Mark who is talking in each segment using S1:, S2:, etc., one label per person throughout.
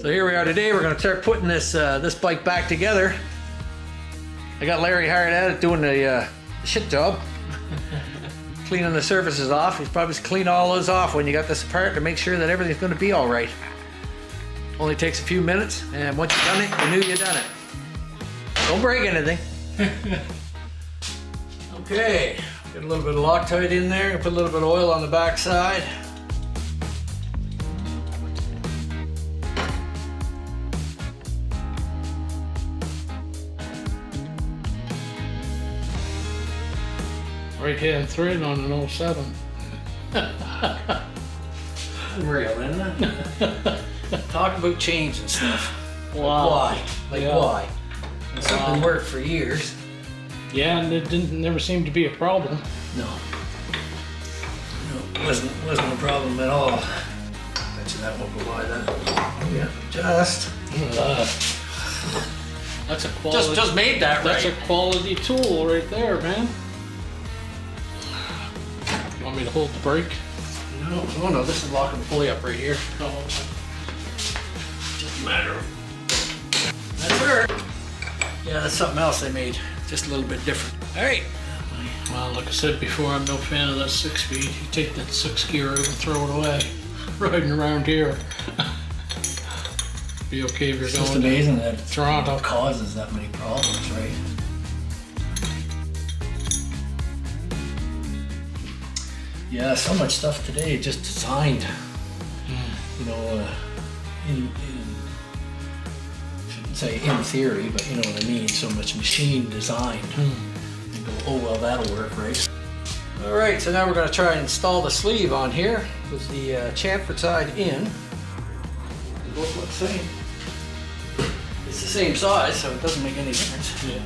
S1: So here we are today. We're going to start putting this bike back together. I got Larry hired at it doing the shit job. Cleaning the surfaces off. He's probably clean all those off when you got this apart to make sure that everything's going to be all right. Only takes a few minutes, and once you've done it, you knew you'd done it. Don't break anything. Okay, get a little bit of Loctite in there. Put a little bit of oil on the back side.
S2: Right hand thread on an 07.
S1: Real, isn't it? Talk about change and stuff.
S2: Wow.
S1: Why? Like
S2: Yeah.
S1: why? And something worked for years.
S2: Yeah, and it never seemed to be a problem.
S1: No. No, wasn't a problem at all. Bet you that won't go by then. Yeah, just.
S2: That's a quality.
S1: Just made that
S2: That's
S1: right.
S2: a quality tool right there, man. You want me to hold the brake?
S1: No, oh no, this is locking the pulley up right here.
S2: Oh,
S1: Just a matter of. That's her. Yeah, that's something else they made. Just a little bit different. All right.
S2: well, like I said before, I'm no fan of that 6-speed. You take that 6 gear out and throw it away. Riding around here. Be okay if you're
S1: It's
S2: going
S1: just amazing that
S2: to Toronto.
S1: it causes that many problems, right? Yeah, so much stuff today just designed, you know, shouldn't say in theory, but you know what I mean, so much machine designed. You go, oh well, that'll work, right? All right, so now we're gonna try and install the sleeve on here with the chamfered side in. They both look the same. It's the same size, so it doesn't make any difference.
S2: Yeah.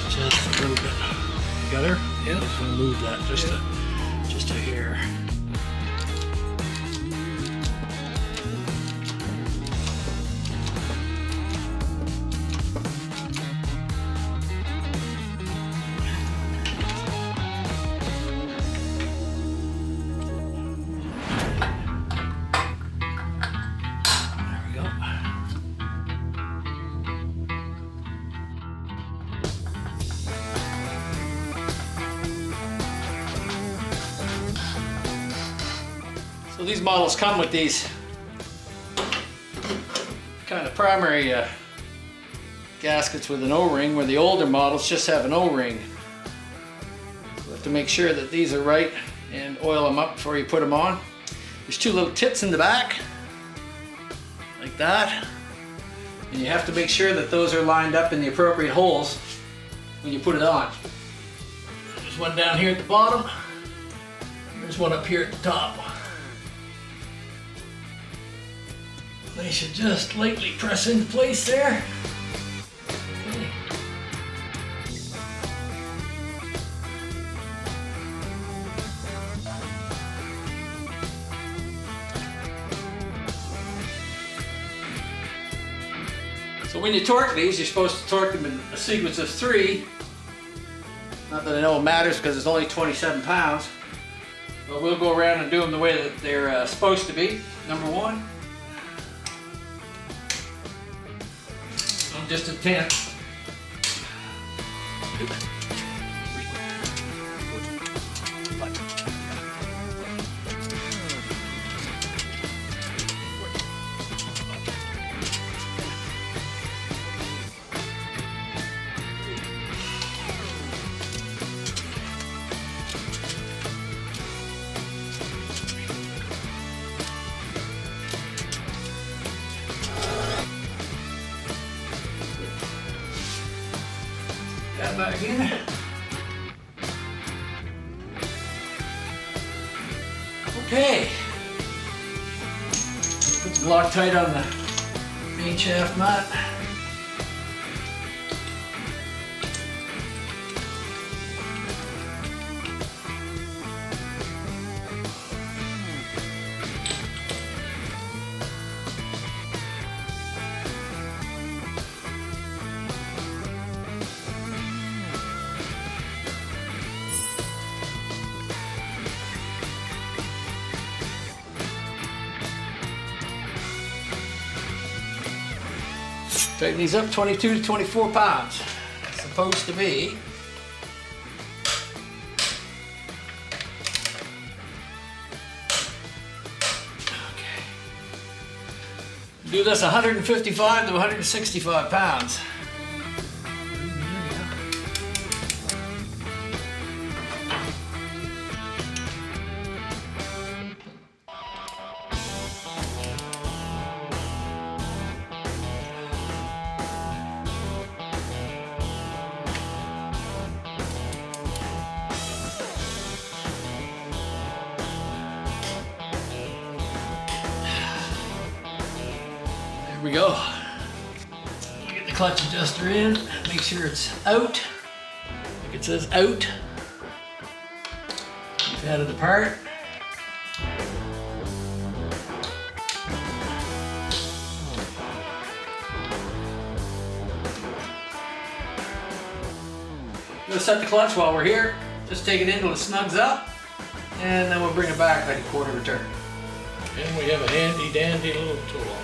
S1: Just a little bit. Got her? Yeah. Just gonna move that just a hair. There we go. So these models come with these kind of primary gaskets with an O-ring, where the older models just have an O-ring. So you have to make sure that these are right and oil them up before you put them on. There's 2 little tips in the back, like that. And you have to make sure that those are lined up in the appropriate holes when you put it on. There's one down here at the bottom. There's one up here at the top. They should just lightly press into place there. Okay. So when you torque these, you're supposed to torque them in a sequence of 3. Not that I know it matters because it's only 27 pounds. But we'll go around and do them the way that they're supposed to be. Number 1. Just a 10.
S2: back in.
S1: Okay. Put the Loctite on the main shaft nut. Tighten these up 22 to 24 pounds. It's supposed to be. Okay. Do this 155 to 165 pounds. There we go. Get the clutch adjuster in, make sure it's out. Like it says out. Keep that apart. We'll set the clutch while we're here. Just take it in until it snugs up, and then we'll bring it back like a quarter of a turn.
S2: And we have a handy dandy little tool.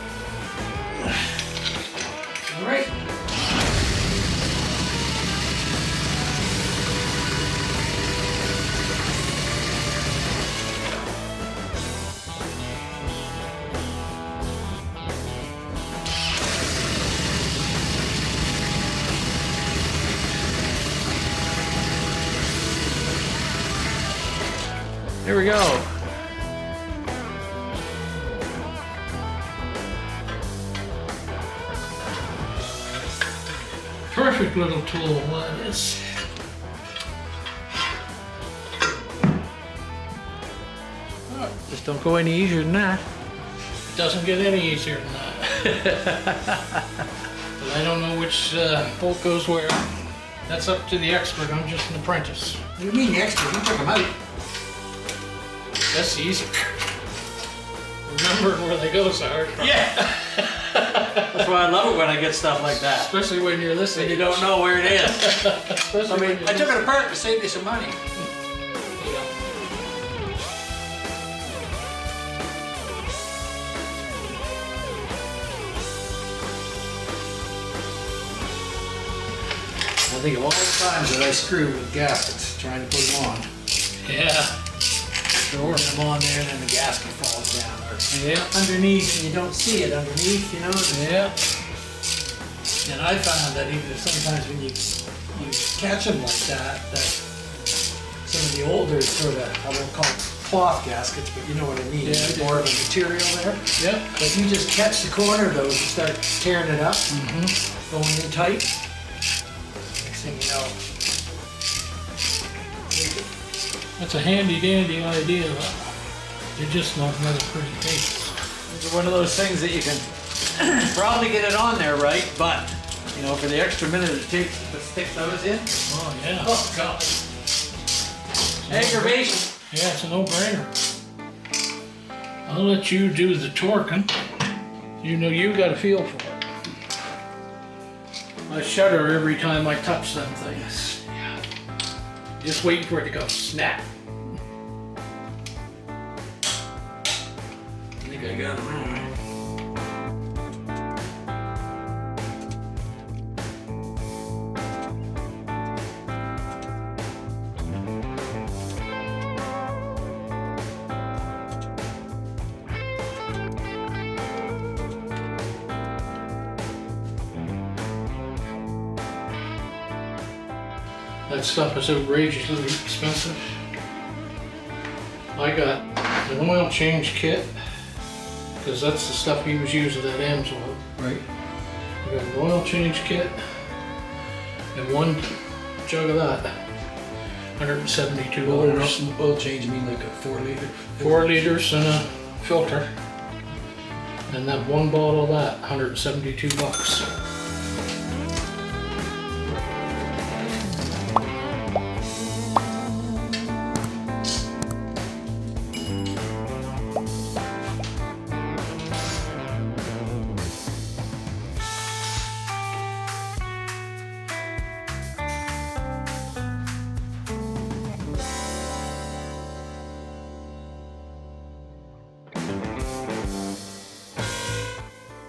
S1: All right. There we go.
S2: Perfect little tool, that is.
S1: Oh, just don't go any easier than that.
S2: It doesn't get any easier than that. But I don't know which bolt goes where. That's up to the expert, I'm just an apprentice.
S1: What do you mean the expert? You took them out.
S2: That's easy. Remembering where they go is the hard part.
S1: Yeah. That's why I love it when I get stuff like that.
S2: Especially when you're this
S1: And
S2: age.
S1: you don't know where it is.
S2: Especially
S1: I mean,
S2: when you're
S1: I took
S2: this
S1: it apart to save you some money.
S2: Yeah.
S1: I think of all the times that I screwed with gaskets trying to put them on.
S2: Yeah.
S1: Throwing them on there and then the gasket falls down. Or
S2: Yeah.
S1: underneath and you don't see it underneath, you know?
S2: Yeah.
S1: And I found that even sometimes when you catch them like that some of the older sort of, I won't call it cloth gaskets, but you know what I mean.
S2: Yeah,
S1: There's
S2: I do.
S1: more of a material there.
S2: Yep.
S1: But you just catch the corner of those and start tearing it up, going in tight. Next thing you know,
S2: That's a handy dandy idea. You're just not another pretty face.
S1: it's one of those things that you can probably get it on there right, but you know, for the extra minute it takes to stick those in.
S2: Oh yeah.
S1: Oh God. Aggravation.
S2: Yeah, it's a no-brainer. I'll let you do the torquing. You know you got a feel for it. I shudder every time I touch them things. Just waiting for it to go snap.
S1: I think I got them.
S2: That stuff is outrageously expensive. I got an oil change kit, because that's the stuff he was using at Amsoil.
S1: Right.
S2: I got an oil change kit and one jug of that. $172.
S3: Oil change, you mean like a 4 liter?
S2: 4 liters and a filter. And that one bottle of that, $172.